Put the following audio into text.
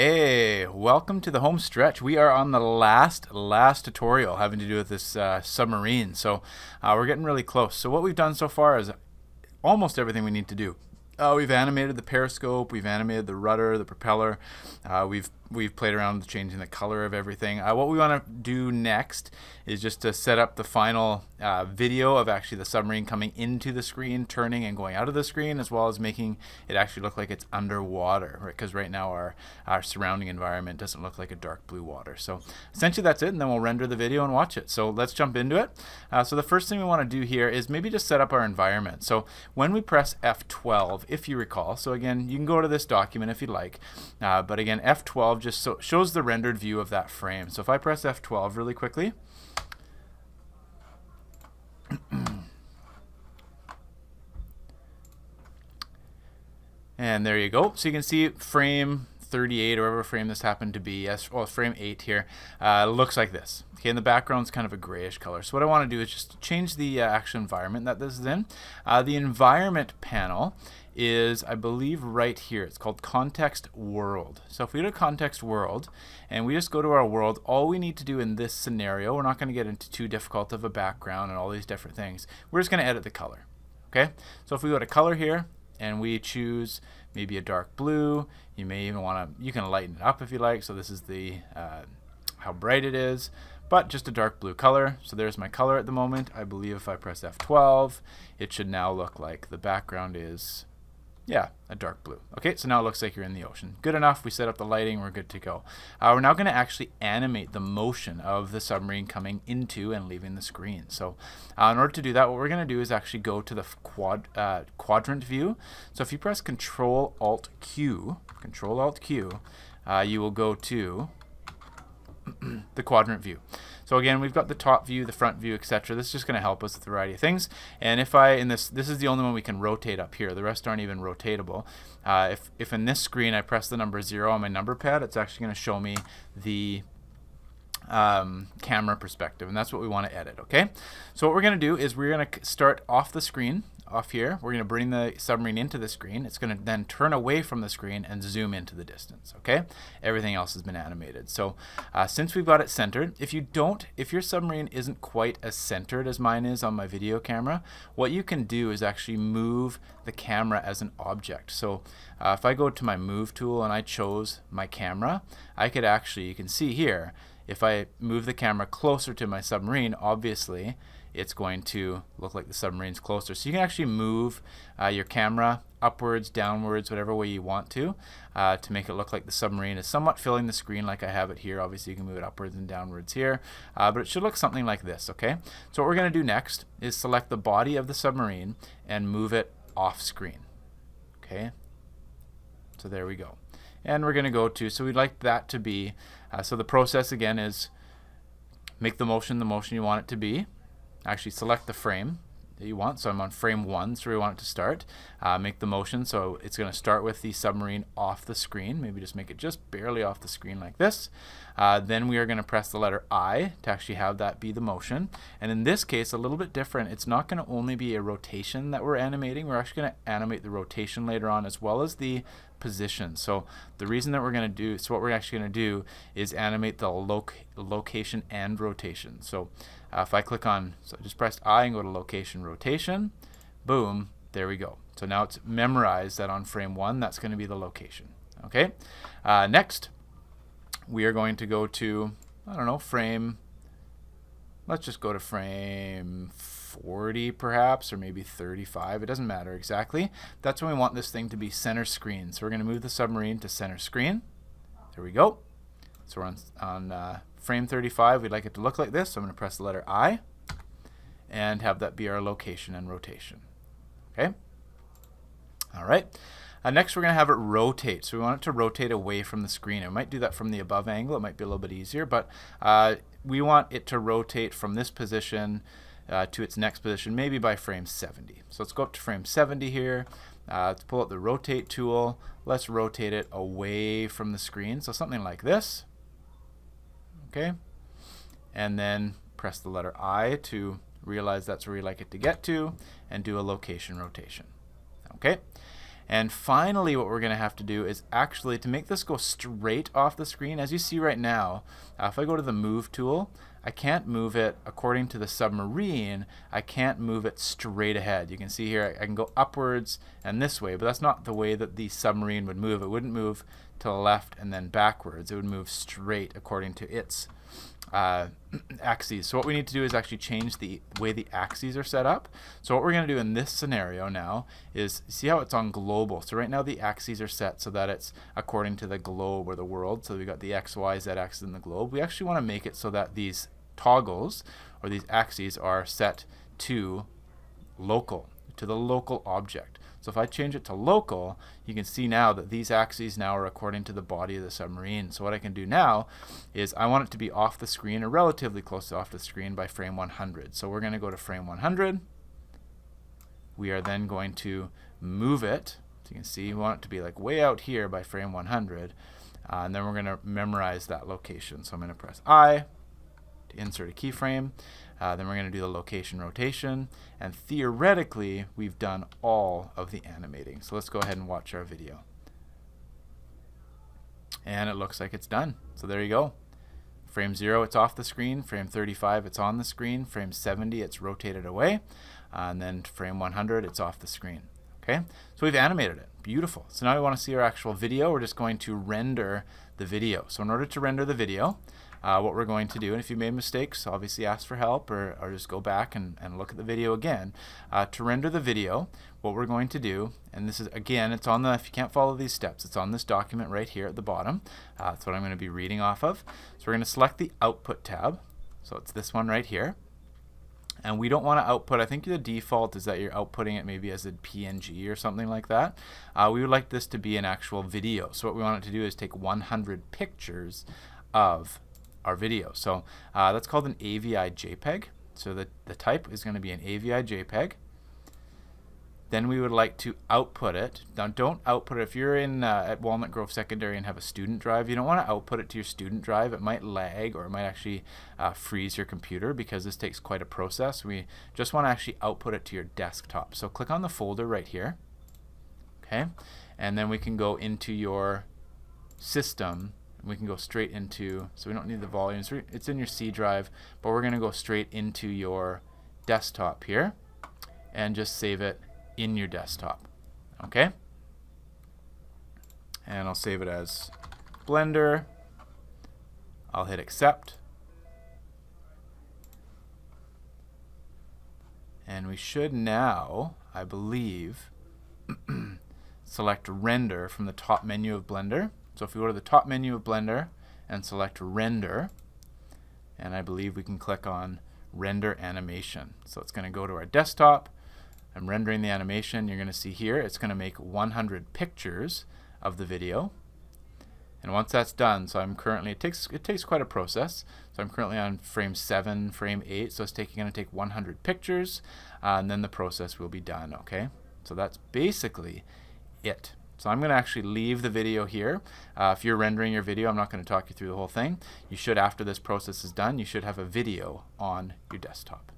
Hey, welcome to the home stretch. We are on the last tutorial having to do with this submarine. So we're getting really close. So what we've done so far is almost everything we need to do. We've animated the periscope, we've animated the rudder, the propeller, we've played around with changing the color of everything. What we want to do next is just to set up the final video of actually the submarine coming into the screen, turning and going out of the screen, as well as making it actually look like it's underwater, because right now our surrounding environment doesn't look like a dark blue water. So essentially that's it, and then we'll render the video and watch it. So let's jump into it. So the first thing we want to do here is maybe just set up our environment. So when we press F12, if you recall, so again, you can go to this document if you'd like, but again, F12 just shows the rendered view of that frame. So if I press F12 really quickly, and there you go. So you can see frame 38 or whatever frame this happened to be, well, frame 8 here, looks like this. Okay, and the background's kind of a grayish color. So what I want to do is just change the actual environment that this is in. The environment panel is, I believe, right here. It's called Context World. So if we go to Context World and we just go to our world, all we need to do in this scenario, we're not going to get into too difficult of a background and all these different things. We're just going to edit the color. Okay, so if we go to color here and we choose maybe a dark blue, you may even want to, you can lighten it up if you like. So this is the how bright it is, but just a dark blue color. So there's my color at the moment. I believe if I press F12, it should now look like the background is, yeah, a dark blue. Okay, so now it looks like you're in the ocean. Good enough. We set up the lighting. We're good to go. We're now going to actually animate the motion of the submarine coming into and leaving the screen. So in order to do that, what we're going to do is actually go to the quadrant view. So if you press Control-Alt-Q, you will go to the quadrant view. So again, we've got the top view, the front view, etc. This is just going to help us with a variety of things. And if this is the only one we can rotate up here. The rest aren't even rotatable. If in this screen I press the number 0 on my number pad, it's actually going to show me the camera perspective, and that's what we want to edit. Okay, so what we're going to do is we're going to start off the screen, off here. We're going to bring the submarine into the screen. It's going to then turn away from the screen and zoom into the distance. Okay, everything else has been animated. So since we've got it centered, if your submarine isn't quite as centered as mine is on my video camera, what you can do is actually move the camera as an object. So if I go to my move tool and I chose my camera, I could actually, you can see here, if I move the camera closer to my submarine, obviously it's going to look like the submarine's closer. So you can actually move your camera upwards, downwards, whatever way you want to make it look like the submarine is somewhat filling the screen like I have it here. Obviously you can move it upwards and downwards here, but it should look something like this. Okay, so what we're going to do next is select the body of the submarine and move it off screen. Okay, so there we go. And we're going to go to, so we'd like that to be, so the process again is make the motion you want it to be. Actually select the frame that you want. So I'm on frame 1, so we want it to start. Make the motion, so it's going to start with the submarine off the screen. Maybe just make it just barely off the screen like this. Then we are going to press the letter I to actually have that be the motion. And in this case, a little bit different. It's not going to only be a rotation that we're animating. We're actually going to animate the rotation later on as well as the position. So the reason that we're going to do, so what we're actually going to do is animate the location and rotation. So if I click on, so just press I and go to location, rotation, boom, there we go. So now it's memorized that on frame 1, that's going to be the location. Okay, next we are going to go to, I don't know, frame, let's just go to frame 40 perhaps, or maybe 35. It doesn't matter exactly. That's when we want this thing to be center screen. So we're going to move the submarine to center screen. There we go. So we're on frame 35. We'd like it to look like this. So I'm going to press the letter I and have that be our location and rotation. Okay. All right. Next we're going to have it rotate. So we want it to rotate away from the screen. It might do that from the above angle. It might be a little bit easier, but we want it to rotate from this position to its next position, maybe by frame 70. So let's go up to frame 70 here. Let's pull out the rotate tool. Let's rotate it away from the screen. So something like this. Okay. And then press the letter I to realize that's where we like it to get to and do a location rotation. Okay. And finally, what we're going to have to do is actually, to make this go straight off the screen, as you see right now, if I go to the Move tool, I can't move it according to the submarine. I can't move it straight ahead. You can see here I can go upwards and this way, but that's not the way that the submarine would move. It wouldn't move to the left and then backwards. It would move straight according to its axes. So what we need to do is actually change the way the axes are set up. So what we're going to do in this scenario now is, see how it's on global. So right now the axes are set so that it's according to the globe or the world. So we've got the X, Y, Z axis in the globe. We actually want to make it so that these toggles or these axes are set to local, to the local object. So if I change it to local, you can see now that these axes now are according to the body of the submarine. So what I can do now is I want it to be off the screen or relatively close to off the screen by frame 100. So we're going to go to frame 100. We are then going to move it. So you can see we want it to be like way out here by frame 100. And then we're going to memorize that location. So I'm going to press I to insert a keyframe. Then we're going to do the location rotation, and theoretically we've done all of the animating. So let's go ahead and watch our video. And it looks like it's done. So there you go. Frame 0, it's off the screen. Frame 35, it's on the screen. Frame 70, it's rotated away. And then frame 100, it's off the screen. Okay, so we've animated it. Beautiful. So now we want to see our actual video. We're just going to render the video. So in order to render the video, what we're going to do, and if you made mistakes, obviously ask for help or just go back and look at the video again. To render the video, what we're going to do, and this is, again, it's on the, if you can't follow these steps, it's on this document right here at the bottom. That's what I'm going to be reading off of. So we're going to select the Output tab. So it's this one right here. And we don't want to output, I think the default is that you're outputting it maybe as a PNG or something like that. We would like this to be an actual video. So what we want it to do is take 100 pictures of our video. So that's called an AVI JPEG. So the type is going to be an AVI JPEG. Then we would like to output it. Now don't output it. If you're in at Walnut Grove Secondary and have a student drive, you don't want to output it to your student drive. It might lag or it might actually freeze your computer because this takes quite a process. We just want to actually output it to your desktop. So click on the folder right here. Okay, and then we can go into your system. We can go straight into, so we don't need the volumes. It's in your C drive, but we're going to go straight into your desktop here and just save it in your desktop. Okay? And I'll save it as Blender. I'll hit accept. And we should now, I believe, select render from the top menu of Blender. So if we go to the top menu of Blender and select render, and I believe we can click on render animation. So it's going to go to our desktop. I'm rendering the animation. You're going to see here it's going to make 100 pictures of the video. And once that's done, so I'm currently, it takes quite a process. So I'm currently on frame 7, frame 8, so it's going to take 100 pictures, and then the process will be done, okay? So that's basically it. So I'm going to actually leave the video here. If you're rendering your video, I'm not going to talk you through the whole thing. You should, after this process is done, you should have a video on your desktop.